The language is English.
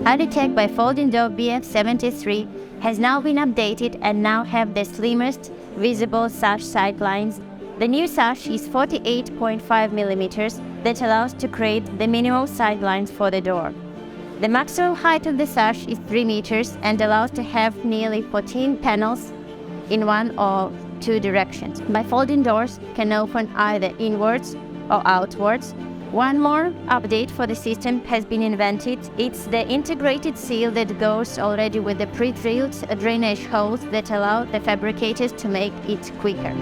ALT Bifolding door BF73 has now been updated and now have the slimmest visible sash sightlines. The new sash is 48.5 mm that allows to create the minimal sightlines for the door. The maximum height of the sash is 3 meters and allows to have nearly 14 panels in one or two directions. Bifolding doors can open either inwards or outwards. One more update for the system has been invented. It's the integrated seal that goes already with the pre-drilled drainage holes that allow the fabricators to make it quicker.